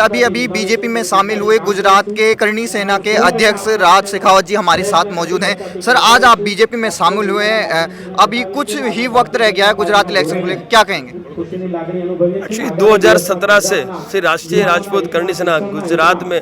अभी अभी बीजेपी में शामिल हुए गुजरात के करणी सेना के अध्यक्ष राज शेखावत जी हमारे साथ मौजूद हैं। सर, आज आप बीजेपी में शामिल हुए हैं, अभी कुछ ही वक्त रह गया है गुजरात इलेक्शन को लेकर, क्या कहेंगे? एक्चुअली 2017 से श्री राष्ट्रीय राजपूत करणी सेना गुजरात में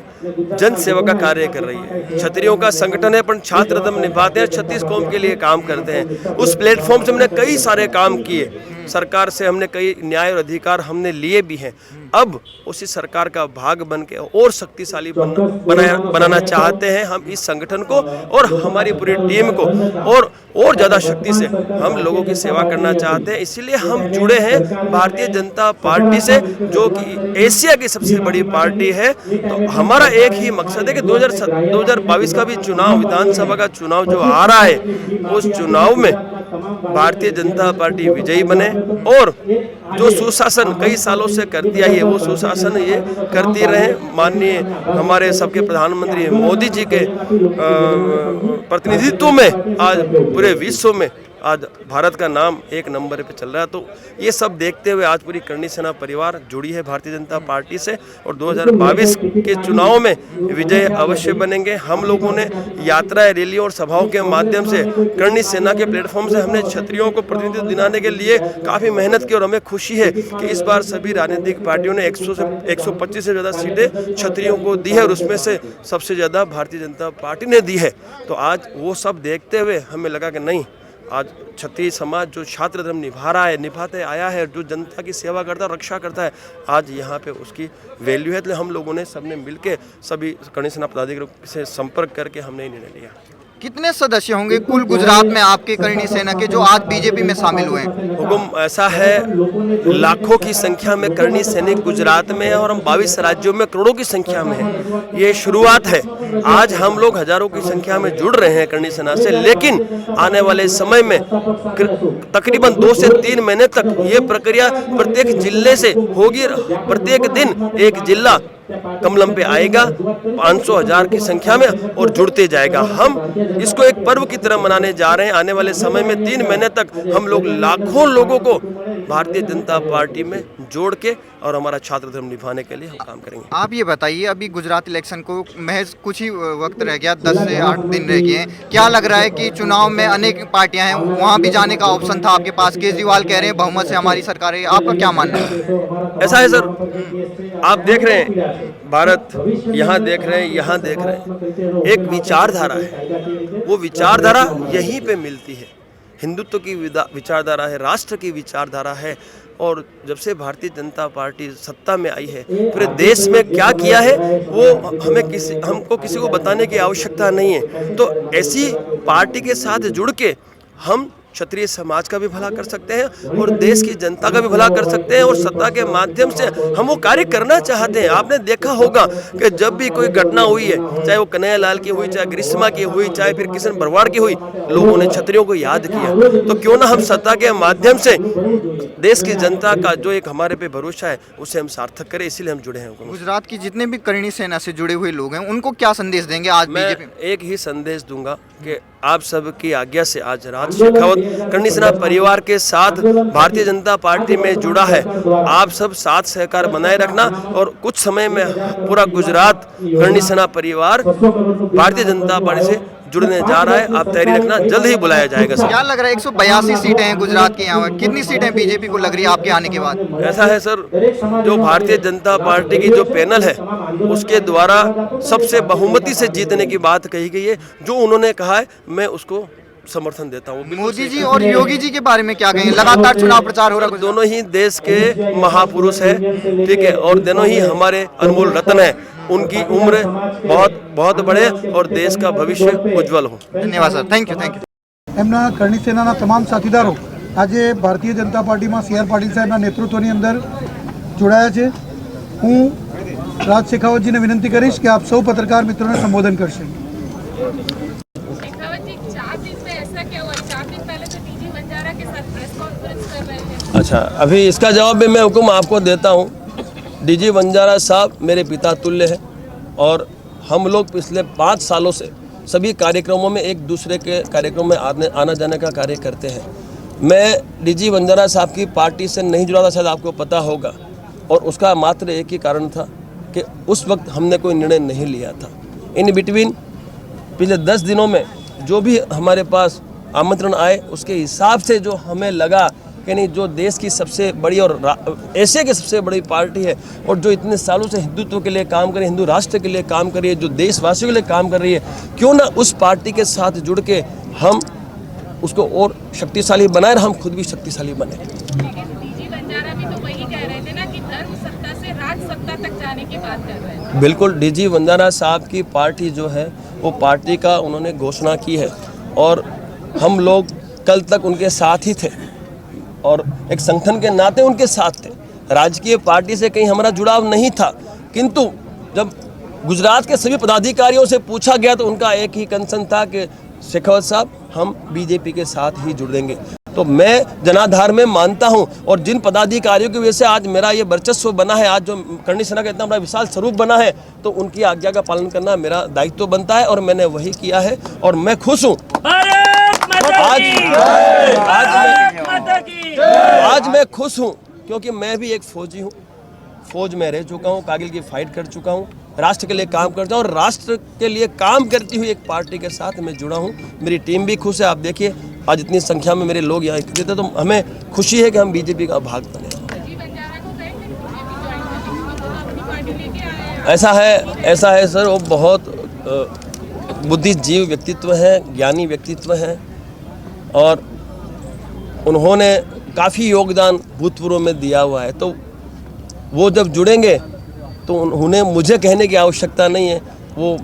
जन सेवा का कार्य कर रही है। क्षत्रियों का संगठन है, पर छात्र दम निभाते हैं, 36 कौम के लिए काम करते हैं। उस प्लेटफॉर्म से हमने कई सारे काम किए, सरकार से हमने कई न्याय और अधिकार हमने लिए भी हैं। अब उसी सरकार का भाग बन के और शक्तिशाली बनाना चाहते हैं हम इस संगठन को और हमारी पूरी टीम को, और ज़्यादा शक्ति से हम लोगों की सेवा करना चाहते हैं। इसीलिए हम जुड़े हैं भारतीय जनता पार्टी से, जो कि एशिया की सबसे बड़ी पार्टी है। तो हमारा एक ही मकसद है कि 2022 का भी चुनाव, विधानसभा का चुनाव जो आ रहा है, उस चुनाव में भारतीय जनता पार्टी विजयी बने और जो सुशासन कई सालों से करती आई है वो सुशासन ये करती रहे। माननीय हमारे सबके प्रधानमंत्री मोदी जी के प्रतिनिधित्व में आज पूरे विश्व में आज भारत का नाम एक नंबर पे चल रहा है। तो ये सब देखते हुए आज पूरी करणी सेना परिवार जुड़ी है भारतीय जनता पार्टी से और 2022 के चुनाव में विजय अवश्य बनेंगे। हम लोगों ने यात्राएं, रैलियों और सभाओं के माध्यम से करणी सेना के प्लेटफॉर्म से हमने क्षत्रियों को प्रतिनिधित्व दिलाने के लिए काफ़ी मेहनत की और हमें खुशी है कि इस बार सभी राजनीतिक पार्टियों ने 125 से ज़्यादा सीटें क्षत्रियों को दी है और उसमें से सबसे ज़्यादा भारतीय जनता पार्टी ने दी है। तो आज वो सब देखते हुए हमें लगा कि नहीं, आज क्षत्रिय समाज जो छात्र धर्म निभा रहा है, निभाते आया है, जो जनता की सेवा करता है, रक्षा करता है, आज यहाँ पे उसकी वैल्यू है। तो हम लोगों ने सबने मिलके सभी करणी सेना पदाधिकारियों से संपर्क करके हमने ये निर्णय लिया। कितने सदस्य होंगे कुल गुजरात में आपके करणी सेना के जो आज बीजेपी में शामिल हुए हैं? हुकुम ऐसा है, लाखों की संख्या में करणी सैनिक गुजरात में है और हम 22 राज्यों में करोड़ों की संख्या में है। ये शुरुआत है। आज हम लोग हजारों की संख्या में जुड़ रहे हैं करणी सेना से, लेकिन आने वाले समय में तकरीबन 2 से 3 महीने तक ये प्रक्रिया प्रत्येक जिले से होगी। प्रत्येक दिन एक जिला कमलम पे आएगा 500,000 की संख्या में और जुड़ते जाएगा। हम इसको एक पर्व की तरह मनाने जा रहे हैं। आने वाले समय में 3 महीने तक हम लोग लाखों लोगों को भारतीय जनता पार्टी में जोड़ के और हमारा छात्र धर्म निभाने के लिए हम काम करेंगे। आप ये बताइए, अभी गुजरात इलेक्शन को महज कुछ ही वक्त रह गया, 10 से 8 दिन रह गए हैं। क्या लग रहा है कि चुनाव में अनेक पार्टियां हैं, वहां भी जाने का ऑप्शन था आपके पास? केजरीवाल कह रहे हैं बहुमत से हमारी सरकार है, आपका क्या मानना है? ऐसा है सर, आप देख रहे हैं भारत, यहाँ देख रहे हैं, यहाँ देख रहे हैं, एक विचारधारा है। वो विचारधारा यहीं पे मिलती है। हिंदुत्व की विचारधारा है, राष्ट्र की विचारधारा है। और जब से भारतीय जनता पार्टी सत्ता में आई है, पूरे देश में क्या किया है वो हमको किसी को बताने की आवश्यकता नहीं है। तो ऐसी पार्टी के साथ जुड़ के हम क्षत्रिय समाज का भी भला कर सकते हैं और देश की जनता का भी भला कर सकते हैं और सत्ता के माध्यम से हम वो कार्य करना चाहते हैं। आपने देखा होगा कि जब भी कोई घटना हुई है, चाहे वो कन्हैया लाल की हुई, चाहे ग्रीष्मा की हुई, चाहे फिर किशन भरवाड़ की हुई, लोगों ने क्षत्रियों को याद किया। तो क्यों ना हम सत्ता के माध्यम से देश की जनता का जो एक हमारे पे भरोसा है उसे हम सार्थक करें, इसीलिए हम जुड़े हैं। गुजरात की जितने भी करणी सेना से जुड़े हुए लोग हैं, उनको क्या संदेश देंगे आज? मैं एक ही संदेश दूंगा कि आप सबकी आज्ञा से आज राज शेखावत करणी सेना परिवार के साथ भारतीय जनता पार्टी में जुड़ा है। आप सब साथ सहकार बनाए रखना और कुछ समय में पूरा गुजरात करणी सेना परिवार भारतीय जनता पार्टी से जुड़ने जा रहा है। आप तैयारी रखना, जल्द ही बुलाया जाएगा। सर, क्या लग रहा है? 182 सीटें हैं गुजरात की, यहाँ कितनी सीटें बीजेपी को लग रही है आपके आने के बाद? ऐसा है सर, जो भारतीय जनता पार्टी की जो पैनल है उसके द्वारा सबसे बहुमति से जीतने की बात कही गई है। जो उन्होंने कहा है मैं उसको समर्थन देता हूँ। मोदी जी और योगी जी के बारे में क्या कहेंगे? लगातार चुनाव प्रचार हो रहा है। दोनों ही देश के महापुरुष है, ठीक है, और दोनों ही हमारे अनमोल रत्न है। उनकी उम्र बहुत बहुत बढ़े और देश का भविष्य उज्जवल हो। धन्यवाद सर, थैंक यू। એમના કરણી સેનાના તમામ સાથીદારો આજે ભારતીય જનતા પાર્ટીમાં CR પાટીલ સાહેબના નેતૃત્વની અંદર જોડાયા છે। હું રાજ શેખાવતજીને વિનંતી કરીશ કે આપ સૌ પત્રકાર મિત્રોને સંબોધન કરશે। अच्छा, अभी इसका जवाब भी मैं हुक्म आपको देता हूँ। डीजी वंजारा साहब मेरे पिता तुल्य है और हम लोग पिछले 5 सालों से सभी कार्यक्रमों में एक दूसरे के कार्यक्रम में आना जाने का कार्य करते हैं। मैं डीजी वंजारा साहब की पार्टी से नहीं जुड़ा था, शायद आपको पता होगा, और उसका मात्र एक ही कारण था कि उस वक्त हमने कोई निर्णय नहीं लिया था। इन बिटवीन पिछले 10 दिनों में जो भी हमारे पास आमंत्रण आए उसके हिसाब से जो हमें लगा कि नहीं, जो देश की सबसे बड़ी और एशिया की सबसे बड़ी पार्टी है और जो इतने सालों से हिंदुत्व के लिए काम कर रही है, हिंदू राष्ट्र के लिए काम कर रही है, जो देशवासियों के लिए काम कर रही है, क्यों ना उस पार्टी के साथ जुड़ के हम उसको और शक्तिशाली बनाए और हम खुद भी शक्तिशाली बने। डीजी बंजारा भी तो वही कह रहे थे ना कि धर्म सत्ता से राज सत्ता तक जाने की बात कर रहे हैं। बिल्कुल, डीजी बंजारा साहब की पार्टी जो है वो पार्टी का उन्होंने घोषणा की है और हम लोग कल तक उनके साथ ही थे और एक संगठन के नाते उनके साथ थे। राजकीय पार्टी से कहीं हमारा जुड़ाव नहीं था, किंतु जब गुजरात के सभी पदाधिकारियों से पूछा गया तो उनका एक ही कंसर्न था कि शेखावत साहब हम बीजेपी के साथ ही जुड़ देंगे। तो मैं जनाधार में मानता हूं और जिन पदाधिकारियों की वजह से आज मेरा ये वर्चस्व बना है, आज जो करणी सेना का इतना बड़ा विशाल स्वरूप बना है, तो उनकी आज्ञा का पालन करना मेरा दायित्व बनता है और मैंने वही किया है और मैं खुश हूँ। आज मैं खुश हूँ क्योंकि मैं भी एक फौजी हूँ, फौज में रह चुका हूँ, कारगिल की फाइट कर चुका हूँ, राष्ट्र के लिए काम करता हूँ और राष्ट्र के लिए काम करती हुई एक पार्टी के साथ मैं जुड़ा हूँ। मेरी टीम भी खुश है। आप देखिए आज इतनी संख्या में मेरे लोग यहाँ एकत्रित हैं, तो हमें खुशी है कि हम बीजेपी का भाग बने। ऐसा है सर, वो बहुत बुद्धिजीवी व्यक्तित्व है, ज्ञानी व्यक्तित्व है और उन्होंने काफ़ी योगदान भूतपूर्व में दिया हुआ है। तो वो जब जुड़ेंगे तो उन्हें मुझे कहने की आवश्यकता नहीं है, वो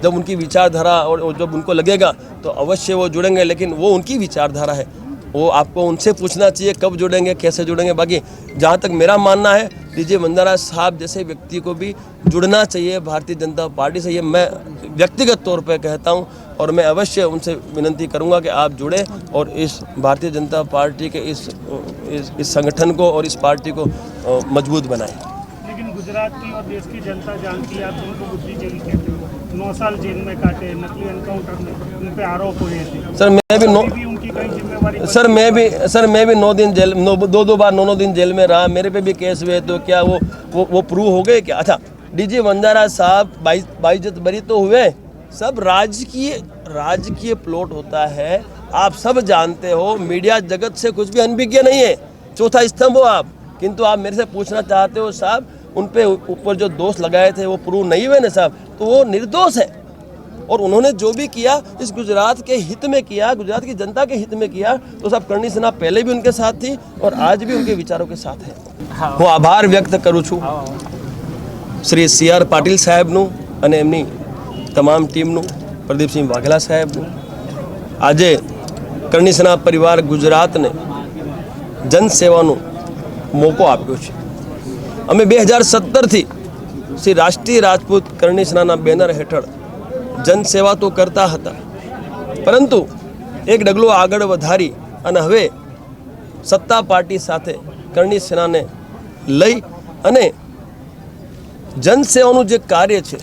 जब उनकी विचारधारा और जब उनको लगेगा तो अवश्य वो जुड़ेंगे, लेकिन वो उनकी विचारधारा है, वो आपको उनसे पूछना चाहिए कब जुड़ेंगे, कैसे जुड़ेंगे। बाकी जहाँ तक मेरा मानना है, डीजी बंजारा साहब जैसे व्यक्ति को भी जुड़ना चाहिए भारतीय जनता पार्टी से, ये मैं व्यक्तिगत तौर पर कहता हूँ और मैं अवश्य उनसे विनती करूँगा कि आप जुड़े और इस भारतीय जनता पार्टी के इस संगठन को और इस पार्टी को मजबूत बनाएं। लेकिन गुजरात की और देश की जनता जानती है, आप उनको बुद्धिजीवी कहते हो, 9 साल जेल में काटे, नकली एनकाउंटर में उन पे आरोप हुए थे। सर मैं भी उनकी कई जिम्मेवारी मैं भी 9 दिन जेल, 2 बार 9 दिन जेल में रहा, मेरे पे भी केस हुए, तो क्या वो प्रूव हो गए क्या? अच्छा, डीजी बंजारा साहब बाइज्जत बरी तो हुए, सब राजकीय प्लॉट होता है, आप सब जानते हो, मीडिया जगत से कुछ भी अनभिज्ञ नहीं है, चौथा स्तंभ हो आप। किंतु आप मेरे से पूछना चाहते हो साहब, उन पे ऊपर जो दोष लगाए थे वो प्रूव नहीं हुए ना साहब, तो वो निर्दोष है और उन्होंने जो भी किया इस गुजरात के हित में किया, गुजरात की जनता के हित में किया। तो साहब करणी सेना पहले भी उनके साथ थी और आज भी उनके विचारों के साथ है। હું આભાર વ્યક્ત કરું છું શ્રી CR પાટીલ સાહેબનું અને એમની તમામ ટીમનું, પ્રદીપસિંહ વાઘેલા સાહેબનું। આજે કરણી સેના પરિવાર ગુજરાતને જનસેવાનો મોકો આપ્યો છે। અમે 2017થી શ્રી રાષ્ટ્રીય રાજપૂત કરણી સેનાના બેનર હેઠળ જનસેવા તો કરતા હતા, પરંતુ એક ડગલું આગળ વધારી અને હવે સત્તા પાર્ટી સાથે કરણી સેનાને લઈ અને જનસેવાનું જે કાર્ય છે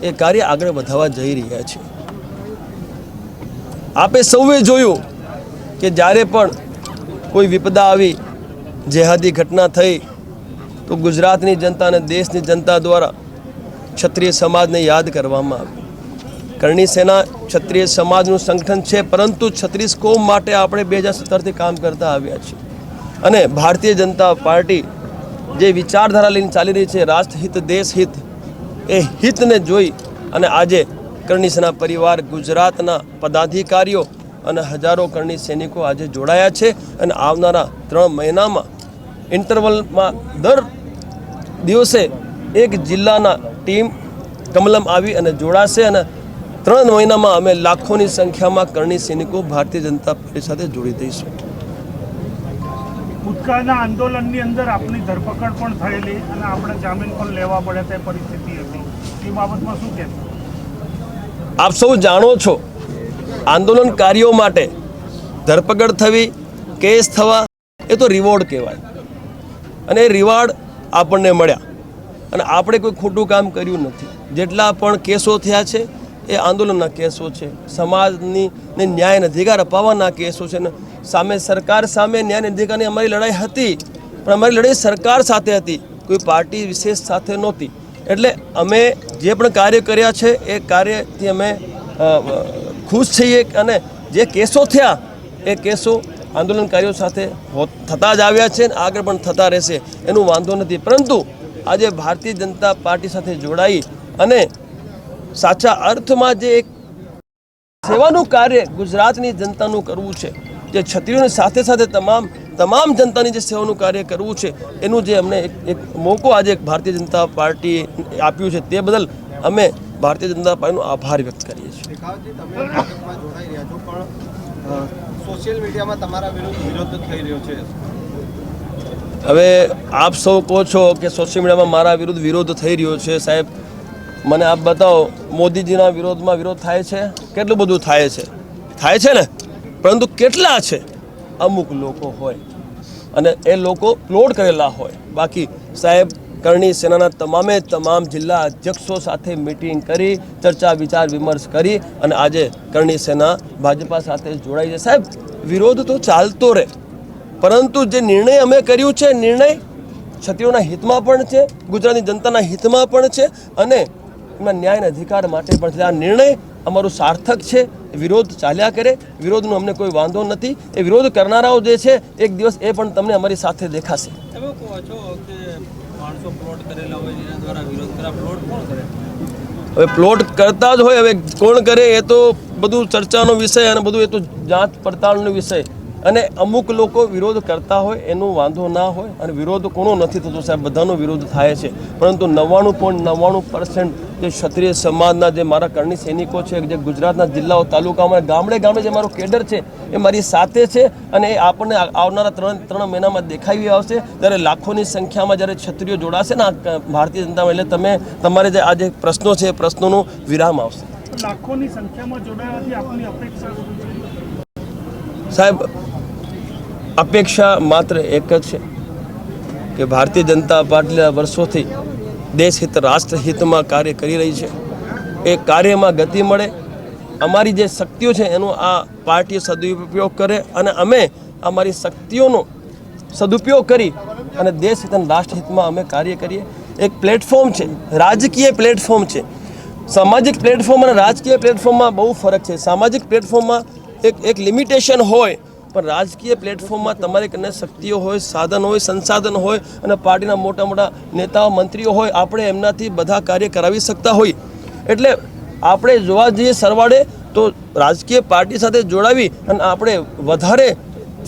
એ કાર્ય આગળ વધારવા જઈ રહ્યા છે। આપે સૌએ જોયું કે જ્યારે પણ કોઈ વિપદા આવી, જેહાદી ઘટના થઈ, તો ગુજરાતની જનતા અને દેશની જનતા દ્વારા ક્ષત્રિય સમાજને યાદ કરવામાં આવ્યું। કરણી સેના ક્ષત્રિય સમાજનું સંગઠન છે, પરંતુ 36 કોમ માટે આપણે 2017થી કામ કરતા આવ્યા છીએ અને ભારતીય જનતા પાર્ટી જે વિચારધારા લઈને ચાલી રહી છે, રાષ્ટ્રહિત દેશહિત, એ હિતને જોઈ અને આજે કરણી સેના પરિવાર ગુજરાતના પદાધિકારીઓ અને હજારો કરણી સૈનિકો આજે જોડાયા છે અને આવનારા 3 મહિનામાં ઇન્ટરવલમાં દર દિવસે એક જિલ્લાના ટીમ કમલમ આવી અને જોડાશે અને 3 મહિનામાં અમે લાખોની સંખ્યામાં કરણી સૈનિકો ભારતીય જનતા પાર્ટી સાથે જોડી દઈશું। ભૂતકાળના આંદોલનની અંદર આપની ધરપકડ પણ થયેલી અને આપણે જામીન પણ લેવા પડે તે પરિસ્થિતિ હતી, એ બાબતમાં શું કહેશો? આપ સૌ જાણો છો, આંદોલનકારીઓ માટે ધરપકડ થવી, કેસ થવા એ તો રિવોર્ડ કહેવાય અને એ રિવોર્ડ આપણને મળ્યા અને આપણે કોઈ ખોટું કામ કર્યું નથી। જેટલા પણ કેસો થયા છે એ આંદોલનના કેસો છે, સમાજની ન્યાય અને અધિકાર અપાવવાના કેસો છે ને સામે સરકાર સામે ન્યાય અને અધિકારની અમારી લડાઈ હતી, પણ અમારી લડાઈ સરકાર સાથે હતી, કોઈ પાર્ટી વિશેષ સાથે નહોતી। એટલે અમે જે પણ કાર્ય કર્યા છે એ કાર્યથી અમે ખુશ છીએ અને જે કેસો થયા એ કેસો આંદોલનકારીઓ સાથે થતા જ આવ્યા છે અને આગળ પણ થતા રહેશે, એનું વાંધો નથી. પરંતુ આજે ભારતીય જનતા પાર્ટી સાથે જોડાઈ અને સાચા અર્થમાં જે એક સેવાનું કાર્ય ગુજરાતની જનતાનું કરવું છે, જે છત્રીઓની સાથે સાથે તમામ જનતાની જે સેવાનું કાર્ય કરવું છે, એનું જે અમને એક મોકો આજે ભારતીય જનતા પાર્ટી આપ્યું છે, તે બદલ અમે ભારતીય જનતા પાર્ટીનો આભાર વ્યક્ત કરીએ છીએ. સોશિયલ મીડિયામાં તમારા વિરોધ થઈ રહ્યો છે. હવે આપ સૌ કહો છો કે સોશિયલ મીડિયામાં મારા વિરોધ થઈ રહ્યો છે. સાહેબ, મને આપ બતાવો, મોદીજીના વિરોધમાં વિરોધ થાય છે? કેટલું બધું થાય છે ને, પરંતુ કેટલા છે? અમુક લોકો હોય અને એ લોકો પ્લોટ કરેલા હોય. બાકી સાહેબ, કરણી સેનાના તમામ જિલ્લા અધ્યક્ષો સાથે મિટિંગ કરી, ચર્ચા વિચાર વિમર્શ કરી અને આજે કરણી સેના ભાજપા સાથે જોડાઈ છે. સાહેબ, વિરોધ તો ચાલતો રહે, પરંતુ જે નિર્ણય અમે કર્યું છે, નિર્ણય ક્ષત્રિયોના હિતમાં પણ છે, ગુજરાતની જનતાના હિતમાં પણ છે અને એમના ન્યાયના અધિકાર માટે પણ છે. આ નિર્ણય અમારું સાર્થક છે. વિરોધ ચાલ્યા કરે, વિરોધનો અમને કોઈ વાંધો નથી. એ વિરોધ કરનારાઓ જે છે, એક દિવસ એ પણ તમને અમારી સાથે દેખાશે. હવે પ્લોટ કરતા જ હોય, હવે કોણ કરે એ તો બધું ચર્ચાનો વિષય અને બધું એ તો જાંચ પડતાળનો વિષય. અને અમુક લોકો વિરોધ કરતા હોય એનો વાંધો ના હોય, અને વિરોધ કોનો નથી થતો સાહેબ, બધાનો વિરોધ થાય છે. પરંતુ 99.99% જે ક્ષત્રિય સમાજના જે મારા કરણી સૈનિકો છે, જે ગુજરાતના જિલ્લાઓ તાલુકામાં ગામડે જે મારો કેડર છે, એ મારી સાથે છે અને એ આપણને આવનારા ત્રણ મહિનામાં દેખાવી આવશે. ત્યારે લાખોની સંખ્યામાં જ્યારે ક્ષત્રિયો જોડાશે ને ભારતીય જનતામાં, એટલે તમારે જે આ જે પ્રશ્નો છે એ પ્રશ્નોનો વિરામ આવશે. લાખોની સંખ્યામાં જોડાવાથી આપની અપેક્ષા સાહેબ, અપેક્ષા માત્ર એક જ છે કે ભારતીય જનતા પાર્ટી વર્ષોથી દેશહિત રાષ્ટ્રહિતમાં કાર્ય કરી રહી છે. એ કાર્યમાં ગતિ મળે, અમારી જે શક્તિઓ છે એનો આ પાર્ટી સદુપયોગ કરે અને અમે અમારી શક્તિઓનો સદુપયોગ કરી અને દેશહિત અને રાષ્ટ્રહિતમાં અમે કાર્ય કરીએ. એક પ્લેટફોર્મ છે, રાજકીય પ્લેટફોર્મ છે. સામાજિક પ્લેટફોર્મ અને રાજકીય પ્લેટફોર્મમાં બહુ ફરક છે. સામાજિક પ્લેટફોર્મમાં એક લિમિટેશન હોય, પણ રાજકીય પ્લેટફોર્મમાં તમારી કને શક્તિઓ હોય, સાધન હોય, સંસાધન હોય અને પાર્ટીના મોટા નેતાઓ મંત્રીઓ હોય, આપણે એમનાથી બધા કાર્ય કરાવી શકતા હોય. એટલે આપણે જોવા જઈએ સરવાળે તો રાજકીય પાર્ટી સાથે જોડાવી અને આપણે વધારે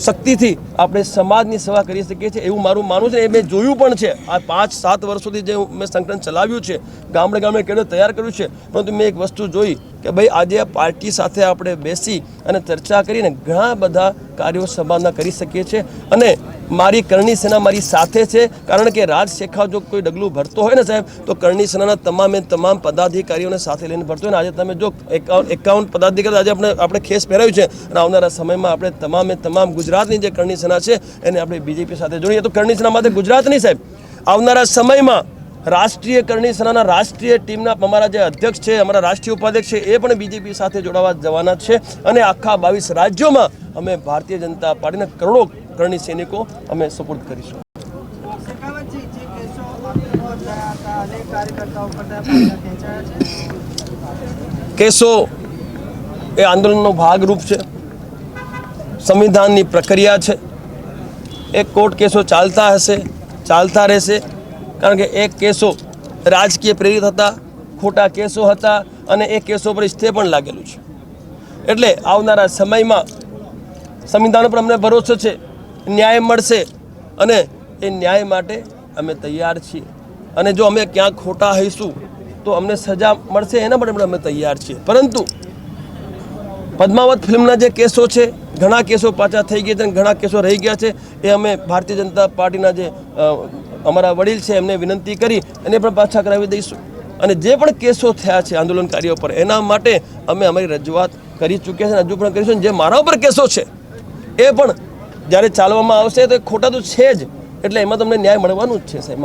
શક્તિથી આપણે સમાજની સેવા કરી શકીએ છીએ, એવું મારું માનવું છે. એ મેં જોયું પણ છે. આ 5-7 વર્ષોથી જે મેં સંગઠન ચલાવ્યું છે, ગામડે કેડર તૈયાર કર્યું છે, પરંતુ મેં એક વસ્તુ જોઈ કે ભાઈ આજે આ પાર્ટી સાથે આપણે બેસી અને ચર્ચા કરીને ઘણા બધા કાર્યો સમાજના કરી શકીએ છીએ. અને મારી કરણી સેના મારી સાથે છે, કારણ કે રાજ શેખાવ જો કોઈ ડગલું ભરતો હોય ને સાહેબ, તો કરણી સેનાના તમામ પદાધિકારીઓને સાથે લઈને ભરતો હોય. આજે તમે જો 51 પદાધિકારીઓ આજે આપણે ખેસ પહેરાવ્યું છે અને આવનારા સમયમાં આપણે તમામ ગુજરાતની જે કરણી સેના છે એને આપણે બીજેપી સાથે જોડીએ. તો કરણી સેના માટે ગુજરાત નહીં સાહેબ, આવનારા સમયમાં રાષ્ટ્રીય કરણી સેનાના રાષ્ટ્રીય ટીમના અમારા જે અધ્યક્ષ છે, અમારા રાષ્ટ્રીય ઉપાધ્યક્ષ છે, એ પણ બીજેપી સાથે જોડાવા જવાના છે. અને આખા 22 રાજ્યોમાં અમે ભારતીય જનતા પાર્ટીના કરોડો કરણી સૈનિકો અમે સપોર્ટ કરીશું. કેસો એ આંદોલનનો ભાગરૂપ છે, સંવિધાનની પ્રક્રિયા છે. એક કોર્ટ કેસો ચાલતા હશે, ચાલતા રહેશે, કારણ કે એક કેસો રાજકીય પ્રેરિત હતા, ખોટા કેસો હતા અને એ કેસો પર સ્ટે પણ લાગેલું છે. એટલે આવનારા સમયમાં સંવિધાન પર અમને ભરોસો છે, ન્યાય મળશે અને એ ન્યાય માટે અમે તૈયાર છીએ. અને જો અમે ક્યાંક ખોટા હઈશું તો અમને સજા મળશે, એના માટે પણ અમે તૈયાર છીએ. પરંતુ પદ્માવત ફિલ્મના જે કેસો છે, ઘણા કેસો પાછા થઈ ગયા છે અને ઘણા કેસો રહી ગયા છે. એ અમે ભારતીય જનતા પાર્ટીના જે અમારા વડીલ છે એમને વિનંતી કરી એને પણ પાછા કરાવી દઈશું. અને જે પણ કેસો થયા છે આંદોલનકારીઓ પર, એના માટે અમે અમારી રજૂઆત કરી ચૂક્યા છે, હજુ પણ કરીશું. જે મારા ઉપર કેસો છે એ પણ જ્યારે ચાલવામાં આવશે તો ખોટા તો છે જ, એટલે એમાં તમને ન્યાય મળવાનું જ છે સાહેબ.